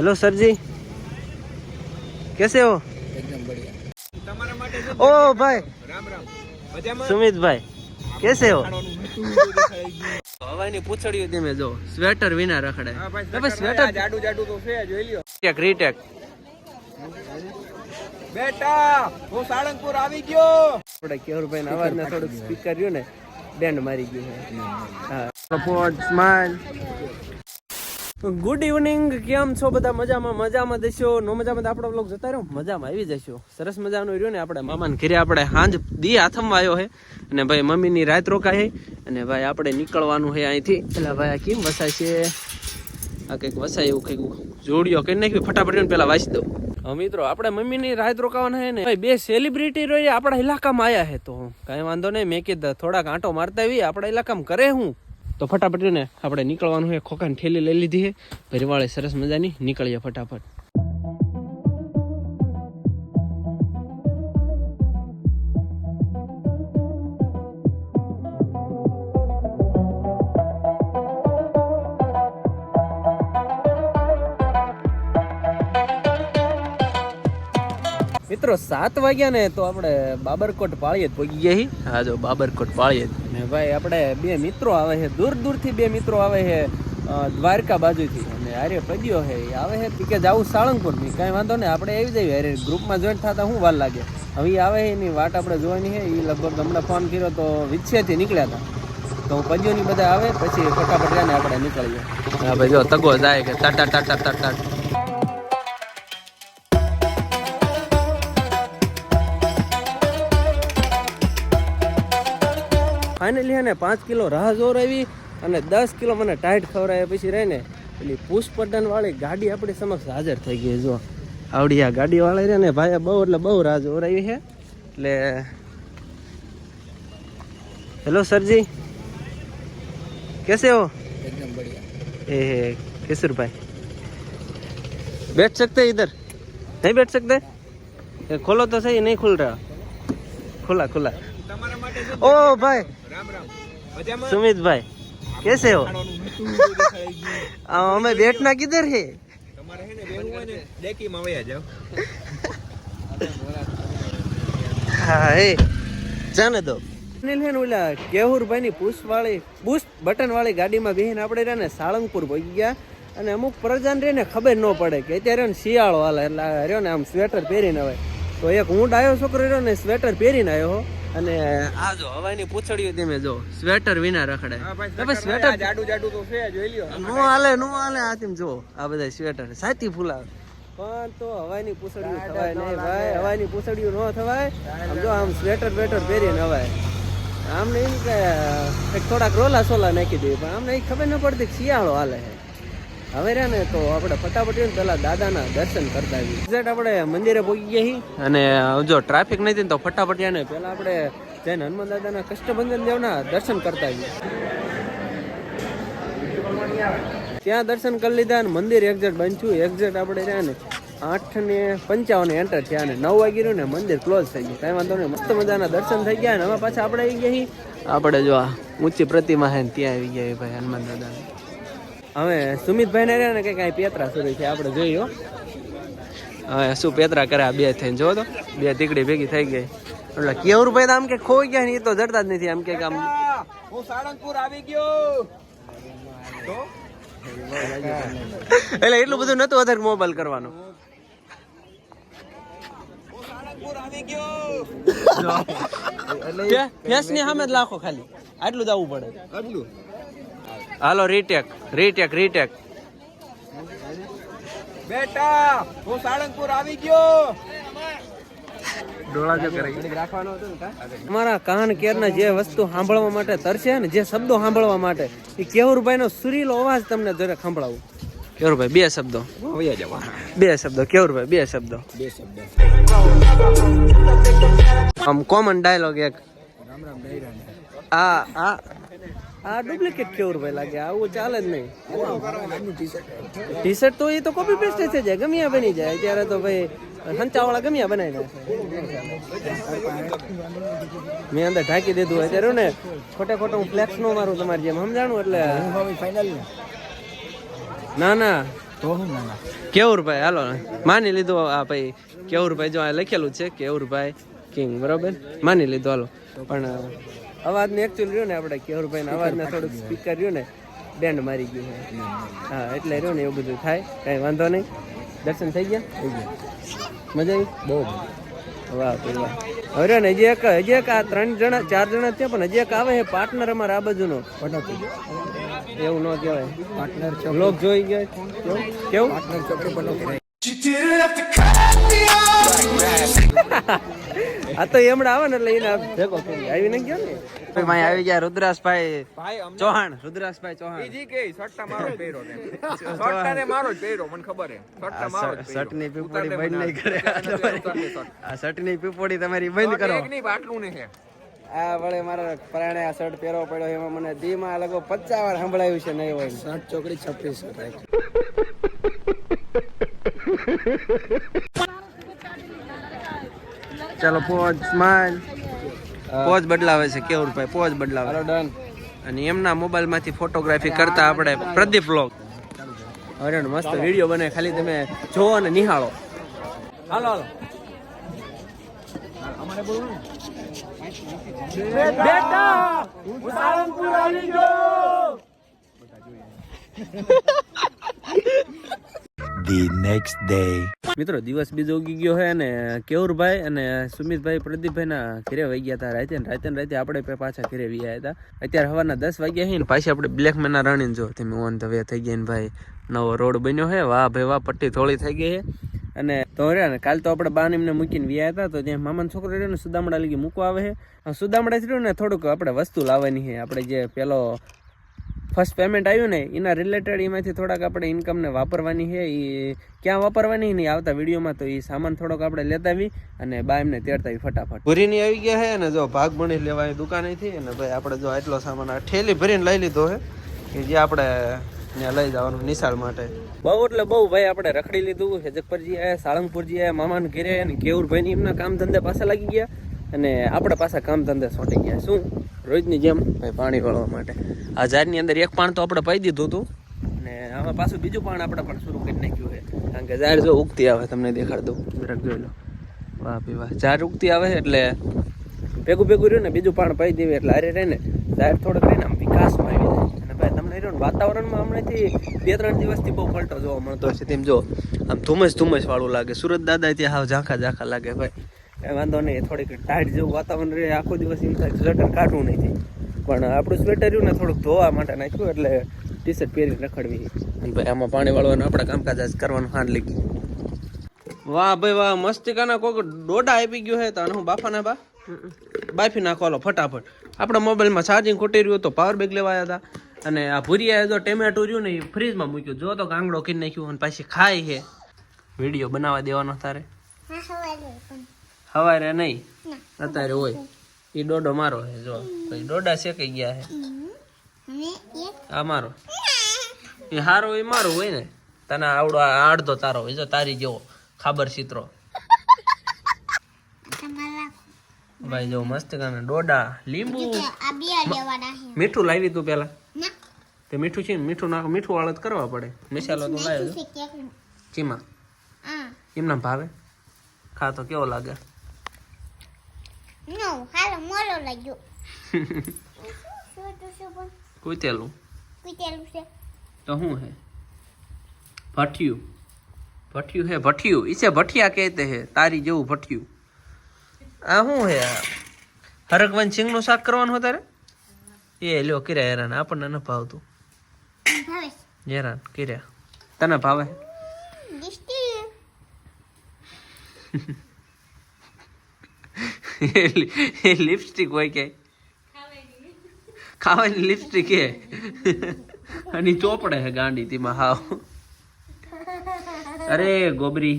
Hello sir जी, कैसे हो? एकदम बढ़िया। ओ भाई राम राम। મજામાં? सुमित भाई कैसे हो? હવાની પૂછડ્યું તમે જો સ્વેટર વિના રખડે. હા ભાઈ, હવે સ્વેટર સ્વેટર જાડું જાડું તો છે, જોઈ લ્યો. ટેક રીટેક બેટા હું સાળંગપુર આવી ગયો. આપણે કેવરભાઈ ના અવાજ ને થોડુંક સ્પીકર રહ્યું ને બેન્ડ મારી ગયું છે. હા સપોર્ટ સ્માઈલ. ગુડ ઇવનિંગ, કેમ છો બધા? મજામાં દેશો. નો મજામાં આપણો બ્લોગ જતા રહ્યો મજામાં આવી જશો. સરસ મજાનું રહ્યું ને આપણે મામાને ઘરે આપણે હાંજ દી હાથમાં આવ્યો છે અને ભાઈ મમ્મીની રાત રોકાય અને ભાઈ આપણે નીકળવાનું છે અહીંથી. એટલે ભાઈ આ કેમ વસાય છે? આ કંઈક વસાય એવું કંઈક જોડિયો કરી નાખ્યું. ફટાફટ પેલા વાંચી દઉં. હા મિત્રો, આપણે મમ્મીની રાત રોકાવાના છે ને ભાઈ. બે સેલિબ્રિટી રહી આપણા ઇલાકામાં આવ્યા છે તો કાંઈ વાંધો નહીં. મેં કીધું થોડાક આંટો મારતા આવી આપણા ઇલાકામાં કરે હું તો ફટાફટ ને આપણે નીકળવાનું છે. ખોખાની ઠેલી લઈ લીધી છે ભરવાળે સરસ મજાની. નીકળીએ ફટાફટ. મિત્રો 7 વાગ્યા ને તો આપણે બાબરકોટ પાળિયેત પહોંચી ગયા છીએ. હા જો બાબરકોટ પાળિયેત. ને ભાઈ આપણે બે મિત્રો આવે છે, દૂર દૂરથી બે મિત્રો આવે છે દ્વારકા બાજુથી. અને અરે પદ્યો છે એ આવે છે કે જાવું સાળંગપુર ની. કાંઈ વાંધો નહીં, આપણે આવી જઈએ. અરે ગ્રુપમાં જોઈન્ટ થતા શું વાર લાગે. હવે આવે છે એની વાટ આપણે જોવાની છે. એ લગભગ હમણાં ફોન કર્યો તો વિચ્છેથી નીકળ્યા હતા તો પદ્યોની બધા આવે પછી ફટાફટ ને આપણે નીકળીએ. હા ભાઈ જો તગો જાય કે ટાટા ટાટા ટાટા. ફાઇનલી હે ને 5 કિલો રાહ જોરાવી અને 10 કિલો મને ટાઈટ ખવડાવ્યા પછી રહીને પેલી પુષ્પડન વાળી ગાડી આપણી સમક્ષ હાજર થઈ ગઈ. જો આવડી આ ગાડી વાળી રહે ને ભાઈ બહુ એટલે બહુ રાહ જોરાવી છે. એટલે हेलो सर जी, कैसे हो? एकदम बढ़िया। ए किशोर भाई बैठ सकते इधर? नहीं बैठ सकते? खोलो तो सही. नहीं खुल रहा. खुला खुला. તમારા માટે છે. ओ भाई રામ રામ. મજામાં? सुमित भाई कैसे हो? हमें बैठना किधर है? તમારે છે ને બેહવું હોય ને ડેકીમાં વયા જાવ. हाँ ए जाने दो. ઓલા કેવુરભાઈ ની પુશ બટન વાળી ગાડીમાં બેહીને આપણે રહ્યા ને સાળંગપુર પહોંચી ગયા. અને અમુક પ્રજાને રહીને ખબર ન પડે કે અત્યારે શિયાળો હાલે એટલે રહ્યો ને આમ સ્વેટર પહેરીને આવે. તો એક હું ડાયો છોકરો રહ્યો ને સ્વેટર પહેરીને આવ્યો. અને આ જો હવાની પૂછડ્યું તમે જો સ્વેટર વિના રખડે. હા ભાઈ, હવે સ્વેટર જાડું જાડું તો છે, જોઈ લ્યો. નો હાલે આ તેમ જો આ બધા સ્વેટર સાચી ફૂલાવે પણ તો હવાની પૂછડ્યું થવાય નહીં ભાઈ. હવાની પૂછડ્યું ન થવાય. આમ જો આમ સ્વેટર પહેરીને હવાય. આમને એમ કે થોડાક રોલા સોલા નાખી દઈએ પણ આમને એ ખબર ન પડતી કે શિયાળો હાલે છે. હવે રહ્યા ને તો આપણે ફટાફટ પેલા દાદાના દર્શન કરતા આવીએ. એક્ઝેક્ટ આપણે મંદિરે પહોંચી ગયા છીએ અને જો ટ્રાફિક નથી ને તો ફટાફટ ને પેલા આપણે જઈને હનુમાન દાદાના કષ્ટભંજન દેવના દર્શન કરતા આવીએ. ત્યાં દર્શન કરી લીધા અને મંદિર એક્ઝેક્ટ બન્યું. એક્ઝેક્ટ આપણે રહ્યા ને 8:55 એન્ટર થયા અને 9 વાગી રહ્યું ને મંદિર ક્લોઝ થઈ ગયું. કાંઈ વાંધો નહીં, મસ્ત મજાના દર્શન થઈ ગયા. અને હવે પાછા આપણે આવી ગયા છીએ. આપણે જો આ ઊંચી પ્રતિમા છે ને ત્યાં આવી ગયા ભાઈ હનુમાન દાદા. હવે સુમિતભાઈ ને રહ્યા ને કે કાંઈ પેતરા શરૂ છે આપણે જોઈએ. હવે શું પેતરા કરે આ બે થઈને જો તો બે તીકડી ભેગી થઈ ગઈ. એટલે કેવુરભાઈ તો આમ કે ખોઈ ગયા ને એ તો જડતા જ નથી. આમ કે આમ હું સાળંગપુર આવી ગયો. તો એટલે એટલું બધું નતું વધારે મોબાઈલ કરવાનું. એટલે ફેસ ની સામે જ લાખો ખાલી આટલું જ આવવું પડે. આટલું હાલો રીટેક. બેટા હું સાળંગપુર આવી ગયો. ડોળા જો કરે રાખવાનો હતો ને. તમારા કાન કેરના જે વસ્તુ સાંભળવા માટે તરસે ને જે શબ્દો સાંભળવા માટે એ કેવુરભાઈ નો સુરીલો અવાજ તમને જરા સંભળાવું. કેવુરભાઈ બે શબ્દો. કેવુરભાઈ બે શબ્દો. આમ કોમન ડાયલોગ એક. રામ રામ ડાયરા. આ ડુપ્લિકેટ કેવુરભાઈ લાગે. આવું ચાલે જ નહીં. ટી શર્ટ તો એ તો કોપી પેસ્ટ થઈ જાય, ગમ્યા બની જાય. અત્યારે તો ભાઈ સંચાવાળા ગમ્યા બનાવી નાખે. મેં અંદર ઢાંકી દીધું. અત્યારે ને ખોટે ખોટો હું ફ્લેક્સ નો મારું તમારી જેમ સમજાણું. એટલે ના તો હું નાના કેવુરભાઈ હાલો માની લીધું આ ભાઈ કેવુરભાઈ જો આ લખેલું છે કેવુરભાઈ કિંગ બરોબર માની લીધું હાલો પણ અવાજને એકચ્યુઅલ રહ્યું ને આપણે કેવુરભાઈના અવાજને થોડુંક સ્પીકર રહ્યું ને બેન્ડ મારી ગયું છે હા એટલે રહ્યું ને એવું બધું થાય કાંઈ વાંધો નહીં દર્શન થઈ ગયા મજા આવી બહુ વાહ ભાઈ વાહ હવે રહ્યો ને હજી એક આ 3 જણા 4 જણા થયા પણ હજી એક આવે છે પાર્ટનર અમારા આ બાજુનો એવું ન કહેવાય પાર્ટનર લોક જોઈ ગયા કેવું પાર્ટનર ચોકડી પર આ તો એમડા આવે ને એટલે એને ભેગો કરી આવી ને ગયો ને ભાઈ આવી ગયા રુદ્રાસભાઈ ચૌહાણ રુદ્રાસભાઈ ચૌહાણ બીજી કે સટ્ટા મારો જ પહેરો ને સટ્ટા ને મારો જ પહેરો મને ખબર હે સટ્ટા મારો જ પહેરો શર્ટની પીપોડી બંધ નહીં કરે આ શર્ટની પીપોડી તમારી બંધ કરો એક નહીં બાટલું ને હે આ વળે મારા પરાણે આ શર્ટ પહેરવો પડ્યો એમાં મને દીમાં લગો 50 વાર સંભળાયું છે નહીં હોય શર્ટ ચોકડી 36 ચાલો પોઝ બદલાવે છે કેવુરભાઈ પોઝ બદલાવે હાલો ડન અને એમના મોબાઈલ માંથી ફોટોગ્રાફી કરતા આપણે પ્રદીપ વ્લોગ અરે મસ્ત વિડીયો બને ખાલી તમે જોવો અને નિહાળો હાલો હાલો અમારે બોલવું બેટા હું સાળંગપુર આવી ગયો The next day. મિત્રો દિવસ બીજો ઉગી ગયો છે અને કેવુરભાઈ અને સુમિતભાઈ પ્રદીપભાઈ ના ઘરે વહી ગયા હતા રાતે આપણે પાછા ઘરે વ્યા હતા અત્યારે સવારના 10 વાગ્યા છે ને પાછી આપણે બ્લેક મેના રણીને જો તમે ઓન ધ વે થઈ ગયા ને ભાઈ નવો રોડ બન્યો છે વાહ ભાઈ વાહ પટ્ટી થોડી થઈ ગઈ છે અને તો રે ને કાલ તો આપણે બાન એમને મૂકીને વ્યા હતા તો ત્યાં મામાનો છોકરો રહ્યો ને સુદામડા લગી મૂકવા આવે છે સુદામડા થયું ને થોડુંક આપણે વસ્તુ લાવવાની છે આપણે જે પેલો ફર્સ્ટ પેમેન્ટ આવ્યું ને એના રિલેટેડ એમાંથી થોડાક આપણે ઇન્કમને વાપરવાની છે એ ક્યાં વાપરવાની નહીં આવતા વિડીયોમાં તો એ સામાન થોડોક આપણે લેતા આવી અને બા એમને તેડતા આવી ફટાફટ ભરીની આવી ગયા છે અને જો ભાગ બની લેવાય દુકાનેથી અને ભાઈ આપણે જો એટલો સામાન આ ઠેલી ભરીને લઈ લીધો છે કે જે આપણે ત્યાં લઈ જવાનું નિશાળ માટે બહુ એટલે બહુ ભાઈ આપણે રખડી લીધું હેજકપરજી આયા સાળંગપુરજી આયા મામાને ઘેરે અને કેવુરભાઈની એમના કામ ધંધે પાછા લાગી ગયા અને આપણે પાછા કામ ધંધે સોંટી ગયા શું રોજની જેમ ભાઈ પાણી વાળવા માટે આ ઝાડની અંદર એક પાણ તો આપણે પાઈ દીધું હતું અને આમાં પાછું બીજું પાણ આપણે પણ શરૂ કરી નાખ્યું છે કારણ કે ઝાડ જો ઉગતી આવે તમને દેખાડ દઉં જરાક જોઈ લો વાહ ભાઈ વાહ ઝાડ ઉગતી આવે એટલે ભેગું રહ્યું ને બીજું પાણ પાઈ દેવી એટલે હારે રહે ને ઝાડ થોડોક રહીને આમ વિકાસમાં આવી જાય અને ભાઈ તમને રહ્યું ને વાતાવરણમાં હમણાંથી 2-3 દિવસથી બહુ પલટો જોવા મળતો છે તેમ જો આમ ધુમ્મસ વાળું લાગે સુરત દાદા ત્યાં હાવ ઝાંખા લાગે ભાઈ કઈ વાંધો નહીં થોડીક ટાઈટ જેવું વાતાવરણ રહે આખો દિવસ એમ થાય સ્વેટર કાઢવું નહીં પણ આપણું સ્વેટર રહ્યું ને થોડુંક ધોવા માટે નાખ્યું એટલે ટી શર્ટ પહેરીને રખડવી અને ભાઈ આમાં પાણી વાળવાનું આપણે કામકાજ આજ કરવાનું હાંડ લઈ ગયું વાહ ભાઈ વાહ મસ્તિકાના કોઈક ડોડા આપી ગયો હે તો હું બાફાના બાફી નાખવાલો ફટાફટ આપણા મોબાઈલમાં ચાર્જિંગ ખૂટી રહ્યું તો પાવર બેગ લેવા આવ્યા હતા અને આ ભૂરિયા જો ટમેટો રહ્યું ને એ ફ્રીજમાં મૂક્યું જો તો ગાંગડો કરી નાખ્યું અને પાછી ખાઈ છે વિડીયો બનાવવા દેવાનો તારે હવારે નહીં અત્યારે હોય એ ડોડો મારો છે જો ભાઈ ડોડા શેકાઈ ગયા છે આ મારો એ હારો એ મારો હોય ને તને આવડો અડધો તારો હોય જો તારી જેવો ખાબર ચિત્રો ભાઈ જો મસ્ત કાના ડોડા લીંબુ મીઠું લાવી તું પેલા તે મીઠું છે ને મીઠું નાખ મીઠું વાળો કરવા પડે મસાલો તો લાવ્યો ચીમા એમના ભાવે ખા તો કેવો લાગે કુતેલું તો શું હે ભઠિયું હે ભઠિયું इसे भठिया कहते हैं तारी જેવું ભઠિયું આ શું હે હરકવન સિંગ નું શાક કરવાનું હતા રે એ લ્યો કર્યા હેરાન આપણને ન ભાવતું હેરાન કર્યા તને ભાવે એ લિપસ્ટિક હોય કે ખાવાની લિપસ્ટિક હે અને ચોપડે હે ગાંડી તેમાં હાવ અરે ગોબરી